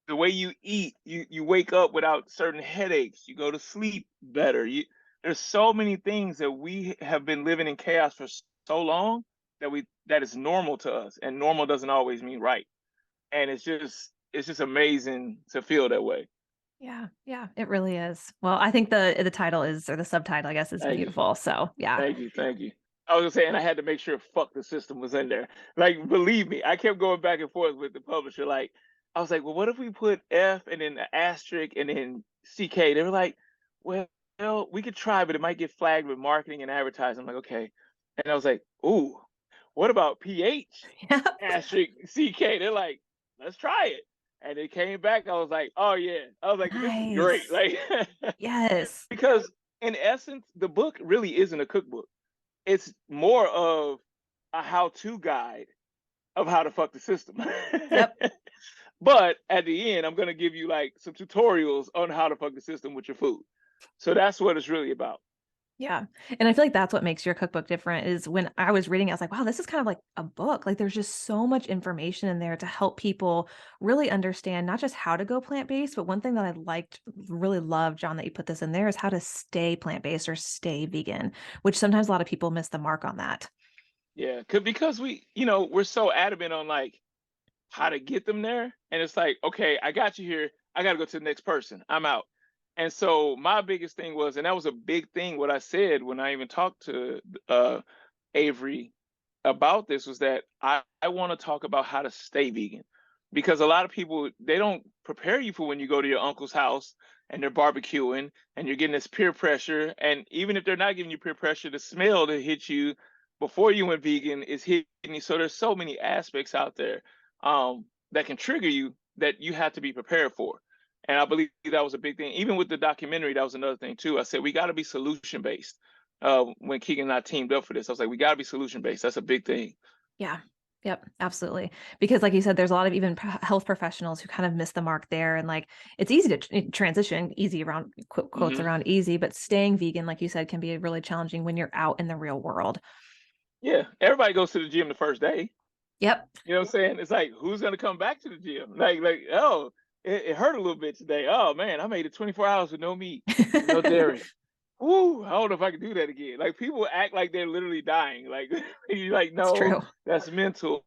[SPEAKER 2] way you eat, you wake up without certain headaches, you go to sleep better. There's so many things that we have been living in chaos for so long that is normal to us, and normal doesn't always mean right. And it's just amazing to feel that way.
[SPEAKER 1] Yeah, yeah, it really is. Well, I think the title is, or the subtitle, I guess, is
[SPEAKER 2] Thank you.
[SPEAKER 1] beautiful. So yeah.
[SPEAKER 2] Thank you. I was gonna say, and I had to make sure "fuck the system" was in there. Like, believe me, I kept going back and forth with the publisher. Like, I was like, well, what if we put F and then an asterisk and then CK? They were like, well, we could try, but it might get flagged with marketing and advertising. I'm like, okay. And I was like, ooh, what about PH
[SPEAKER 1] Yeah.
[SPEAKER 2] asterisk CK? They're like, let's try it. And it came back. I was like, oh yeah. I was like, this is great.
[SPEAKER 1] Nice.
[SPEAKER 2] Like,
[SPEAKER 1] Yes.
[SPEAKER 2] because in essence, the book really isn't a cookbook. It's more of a how-to guide of how to fuck the system.
[SPEAKER 1] Yep.
[SPEAKER 2] But at the end, I'm gonna give you like some tutorials on how to fuck the system with your food. So that's what it's really about.
[SPEAKER 1] Yeah. And I feel like that's what makes your cookbook different is when I was reading, I was like, wow, this is kind of like a book. Like there's just so much information in there to help people really understand not just how to go plant-based, but one thing that I liked, really loved, John, that you put this in there is how to stay plant-based or stay vegan, which sometimes a lot of people miss the mark on that.
[SPEAKER 2] Yeah, because we're so adamant on like how to get them there, and it's like, okay, I got you here. I got to go to the next person. I'm out. And so my biggest thing was, and that was a big thing, what I said when I even talked to Avery about this was that I want to talk about how to stay vegan, because a lot of people, they don't prepare you for when you go to your uncle's house and they're barbecuing and you're getting this peer pressure. And even if they're not giving you peer pressure, the smell that hit you before you went vegan is hitting you. So there's so many aspects out there that can trigger you that you have to be prepared for. And I believe that was a big thing. Even with the documentary, that was another thing too. I said we got to be solution based. When Keegan and I teamed up for this, I was like, we got to be solution based. That's a big thing.
[SPEAKER 1] Yeah. Yep, absolutely. Because like you said, there's a lot of even health professionals who kind of miss the mark there. And like, it's easy to transition, easy around quotes
[SPEAKER 2] Hmm.
[SPEAKER 1] around easy, but staying vegan, like you said, can be really challenging when you're out in the real world.
[SPEAKER 2] Yeah, everybody goes to the gym the first day.
[SPEAKER 1] Yep.
[SPEAKER 2] You know what I'm saying? It's like, who's gonna come back to the gym? Like, oh, it hurt a little bit today. Oh man, I made it 24 hours with no meat and no dairy. Woo, I don't know if I can do that again. Like people act like they're literally dying. Like you're like,
[SPEAKER 1] It's
[SPEAKER 2] no,
[SPEAKER 1] true.
[SPEAKER 2] that's mental.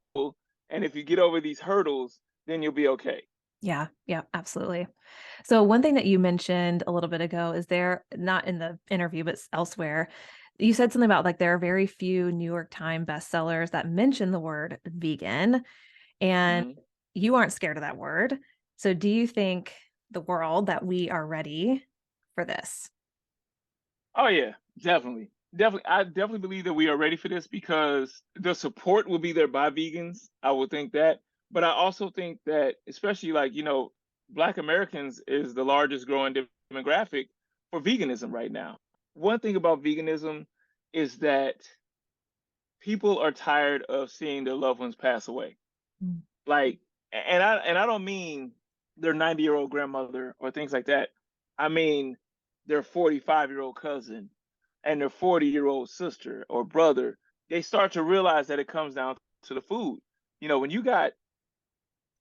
[SPEAKER 2] And if you get over these hurdles, then you'll be okay.
[SPEAKER 1] Yeah, yeah, absolutely. So one thing that you mentioned a little bit ago is there, not in the interview, but elsewhere, you said something about like there are very few New York Times bestsellers that mention the word vegan, and
[SPEAKER 2] Mhm.
[SPEAKER 1] you aren't scared of that word. So do you think the world that we are ready for this?
[SPEAKER 2] Oh yeah, definitely. Definitely. I definitely believe that we are ready for this because the support will be there by vegans. I would think that. But I also think that, especially like, Black Americans is the largest growing demographic for veganism right now. One thing about veganism is that people are tired of seeing their loved ones pass away.
[SPEAKER 1] Mm.
[SPEAKER 2] Like, and I don't mean their 90-year-old grandmother or things like that. I mean their 45-year-old cousin and their 40-year-old sister or brother. They start to realize that it comes down to the food. You know, when you got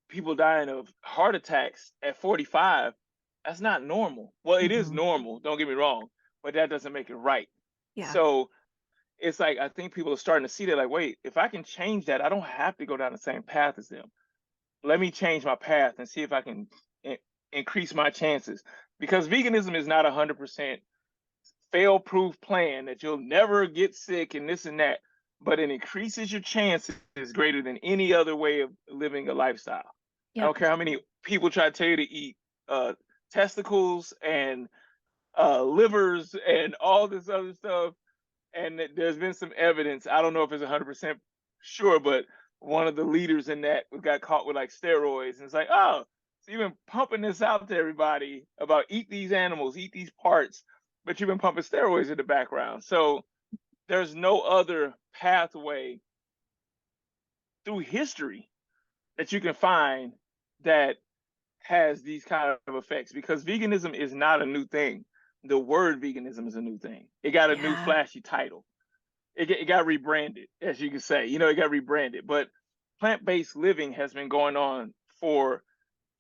[SPEAKER 2] people dying of heart attacks at 45, that's not normal. Well, it is
[SPEAKER 1] Mhm.
[SPEAKER 2] normal, don't get me wrong, but that doesn't make it right.
[SPEAKER 1] Yeah.
[SPEAKER 2] So it's like I think people are starting to see that, like, wait, if I can change that, I don't have to go down the same path as them. Let me change my path and see if I can in- increase my chances. Because veganism is not 100% fail proof plan that you'll never get sick and this and that, but it increases your chances greater than any other way of living a lifestyle. I
[SPEAKER 1] Yep.
[SPEAKER 2] don't care how many people try to tell you to eat uh, testicles and livers and all this other stuff. And there's been some evidence. I don't know if it's 100% sure, but one of the leaders in that got caught with like steroids. And it's like, oh, so you've been pumping this out to everybody about eat these animals, eat these parts, but you've been pumping steroids in the background. So there's no other pathway through history that you can find that has these kind of effects because veganism is not a new thing. The word veganism is a new thing. It got a new
[SPEAKER 1] Yeah.
[SPEAKER 2] flashy title. It got rebranded, as you can say. You know, it got rebranded. But plant-based living has been going on for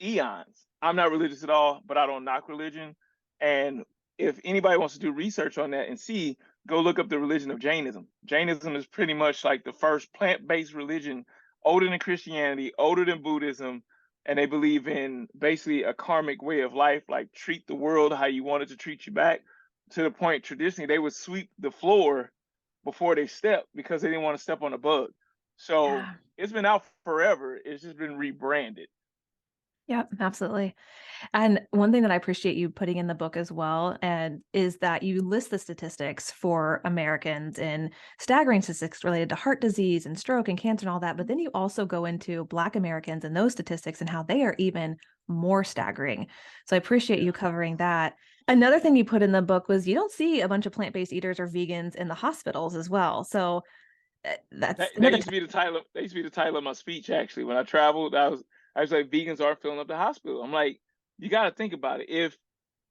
[SPEAKER 2] eons. I'm not religious at all, but I don't knock religion. And if anybody wants to do research on that and see, go look up the religion of Jainism. Jainism is pretty much like the first plant-based religion, older than Christianity, older than Buddhism, and they believe in basically a karmic way of life, like treat the world how you want it to treat you back. To the point traditionally they would sweep the floor before they step because they didn't want to step on a bug. So
[SPEAKER 1] Yeah.
[SPEAKER 2] it's been out forever. It's just been rebranded.
[SPEAKER 1] Yep, absolutely. And one thing that I appreciate you putting in the book as well, and is that you list the statistics for Americans in staggering statistics related to heart disease and stroke and cancer and all that. But then you also go into Black Americans and those statistics and how they are even more staggering. So I appreciate
[SPEAKER 2] Yeah.
[SPEAKER 1] you covering that. Another thing you put in the book was you don't see a bunch of plant-based eaters or vegans in the hospitals as well. So that's
[SPEAKER 2] That
[SPEAKER 1] another.
[SPEAKER 2] used to be the title. That used to be the title of my speech. Actually, when I traveled, I was like, vegans aren't filling up the hospital. I'm like, you got to think about it. If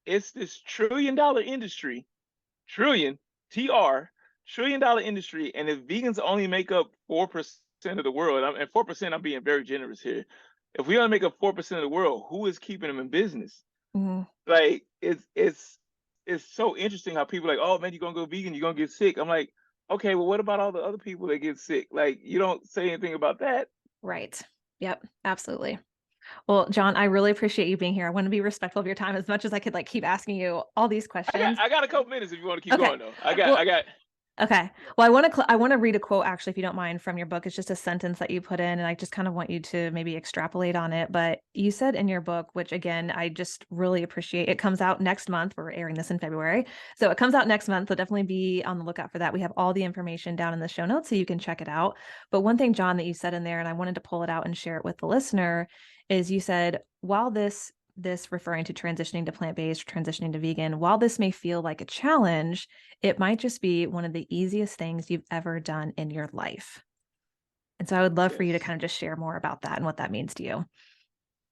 [SPEAKER 2] it's this $1 trillion industry, trillion, $1 trillion industry, and if vegans only make up 4% of the world, and 4%, I'm being very generous here. If we only make up 4% of the world, who is keeping them in business?
[SPEAKER 1] Mhm.
[SPEAKER 2] Like it's so interesting how people are like, oh man, you're gonna go vegan, you're gonna get sick. I'm like, okay, well, what about all the other people that get sick? Like, you don't say anything about that.
[SPEAKER 1] Right. Yep, absolutely. Well, John, I really appreciate you being here. I want to be respectful of your time as much as I could like keep asking you all these
[SPEAKER 2] I got
[SPEAKER 1] questions.
[SPEAKER 2] I got a couple minutes if you want to keep
[SPEAKER 1] Okay.
[SPEAKER 2] going though. I
[SPEAKER 1] Well,
[SPEAKER 2] got
[SPEAKER 1] okay. Well, I want to read a quote actually, if you don't mind, from your book. It's just a sentence that you put in, and I just kind of want you to maybe extrapolate on it. But you said in your book, which again, I just really appreciate. It comes out next month. We're airing this in February, so it comes out next month. So definitely be on the lookout for that. We have all the information down in the show notes, so you can check it out. But one thing, John, that you said in there, and I wanted to pull it out and share it with the listener, is you said while this referring to transitioning to plant-based, transitioning to vegan, while this may feel like a challenge, it might just be one of the easiest things you've ever done in your life. And so I would love for you to
[SPEAKER 2] yes.
[SPEAKER 1] kind of just share more about that and what that means to you.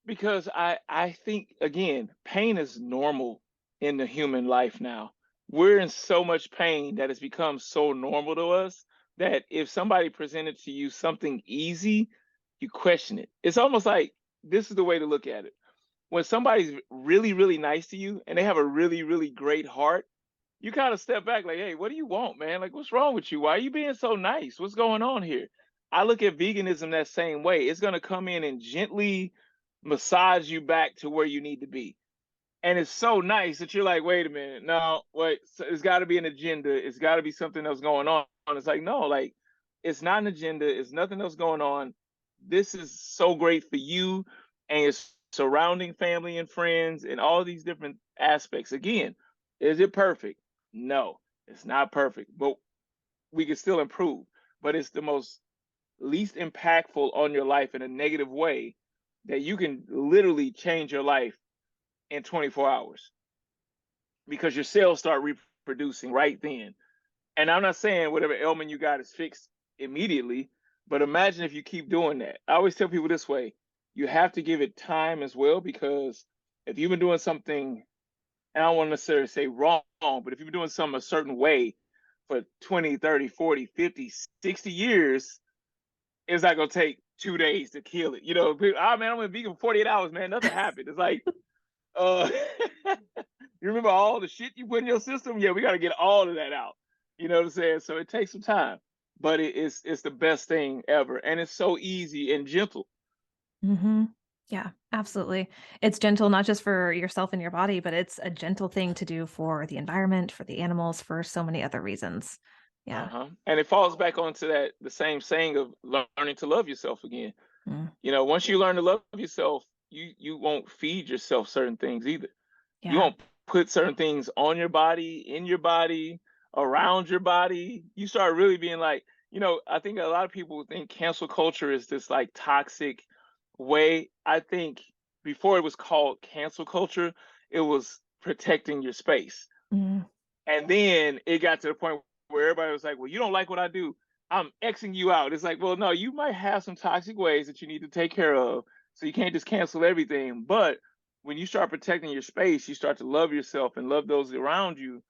[SPEAKER 2] Because I think again, pain is normal in the human life now. We're in so much pain that it's become so normal to us that if somebody presented to you something easy, you question it. It's almost like this is the way to look at it. When somebody's really, really nice to you and they have a really, really great heart, you kind of step back like, hey, what do you want, man? Like, what's wrong with you? Why are you being so nice? What's going on here? I look at veganism that same way. It's going to come in and gently massage you back to where you need to be. And it's so nice that you're like, wait a minute, no, wait, so it's got to be an agenda. It's got to be something else going on. It's like, no, like, it's not an agenda. It's nothing else going on. This is so great for you and your surrounding family and friends and all these different aspects. Again, is it perfect? No, it's not perfect, but we can still improve. But it's the most least impactful on your life in a negative way that you can literally change your life in 24 hours because your cells start reproducing right then. And I'm not saying whatever ailment you got is fixed immediately, but imagine if you keep doing that. I always tell people this way, you have to give it time as well, because if you've been doing something, and I don't want to necessarily say wrong, but if you've been doing something a certain way for 20, 30, 40, 50, 60 years, it's not going to take 2 days to kill it. Man, I'm going to be vegan for 48 hours, man. Nothing happened. It's like, uh, you remember all the shit you put in your system? Yeah, we got to get all of that out. You know what I'm saying? So it takes some time, but it's the best thing ever, and it's so easy and gentle.
[SPEAKER 1] Mm-hmm. Yeah, absolutely. It's gentle, not just for yourself and your body, but it's a gentle thing to do for the environment, for the animals, for so many other reasons. Yeah.
[SPEAKER 2] And it falls back onto the same saying of learning to love yourself again.
[SPEAKER 1] Mm.
[SPEAKER 2] Once you learn to love yourself, you won't feed yourself certain things either. You
[SPEAKER 1] Yeah.
[SPEAKER 2] won't put certain things on your body, in your body, around your body. You start really being like, I think a lot of people think cancel culture is this like toxic way. I think before it was called cancel culture, it was protecting your space.
[SPEAKER 1] Mm.
[SPEAKER 2] And then it got to the point where everybody was like, well, you don't like what I do, I'm Xing you out. It's like, well, no, you might have some toxic ways that you need to take care of. So you can't just cancel everything. But when you start protecting your space, you start to love yourself and love those around you,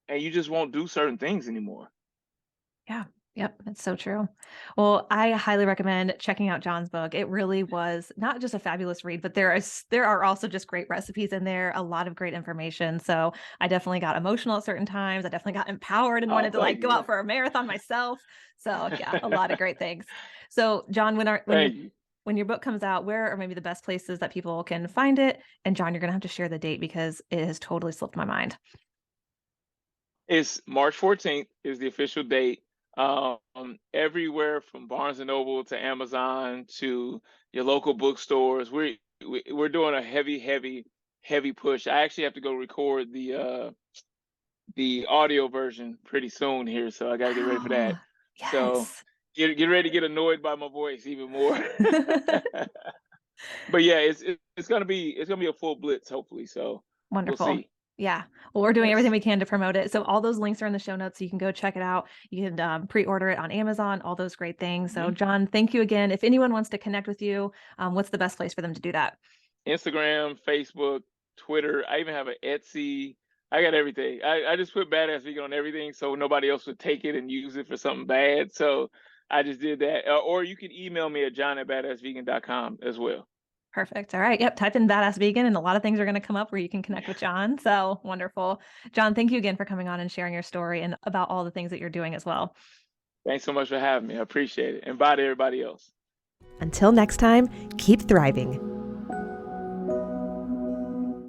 [SPEAKER 2] and you just won't do certain things anymore.
[SPEAKER 1] Yeah. Yep. That's so true. Well, I highly recommend checking out John's book. It really was not just a fabulous read, but there are also just great recipes in there, a lot of great information. So I definitely got emotional at certain times. I definitely got empowered and
[SPEAKER 2] Oh,
[SPEAKER 1] wanted to like
[SPEAKER 2] thank
[SPEAKER 1] go
[SPEAKER 2] you.
[SPEAKER 1] out for a marathon myself. So yeah, a lot of great things. So John,
[SPEAKER 2] Thank you.
[SPEAKER 1] when your book comes out, where are maybe the best places that people can find it? And John, you're gonna have to share the date because it has totally slipped my mind.
[SPEAKER 2] It's March 14th is the official date. Everywhere from Barnes and Noble to Amazon to your local bookstores. We're doing a heavy push. I actually have to go record the audio version pretty soon here, so I got to get ready for that.
[SPEAKER 1] Wow.
[SPEAKER 2] So
[SPEAKER 1] Yes.
[SPEAKER 2] get ready to get annoyed by my voice even more. But yeah, it's gonna be a full blitz hopefully. So we'll
[SPEAKER 1] Wonderful.
[SPEAKER 2] see.
[SPEAKER 1] Yeah. Well, we're doing everything
[SPEAKER 2] Yes.
[SPEAKER 1] we can to promote it. So all those links are in the show notes. So you can go check it out. You can pre-order it on Amazon, all those great things. So
[SPEAKER 2] Mhm.
[SPEAKER 1] John, thank you again. If anyone wants to connect with you, what's the best place for them to do that?
[SPEAKER 2] Instagram, Facebook, Twitter. I even have an Etsy. I got everything. I just put Badass Vegan on everything so nobody else would take it and use it for something bad. So I just did that. Or you can email me at john@badassvegan.com as well.
[SPEAKER 1] Perfect. All right. Yep. Type in Badass Vegan and a lot of things are going to come up where you can connect with John. So wonderful. John, thank you again for coming on and sharing your story and about all the things that you're doing as well.
[SPEAKER 2] Thanks so much for having me. I appreciate it. And bye to everybody else.
[SPEAKER 3] Until next time, keep thriving.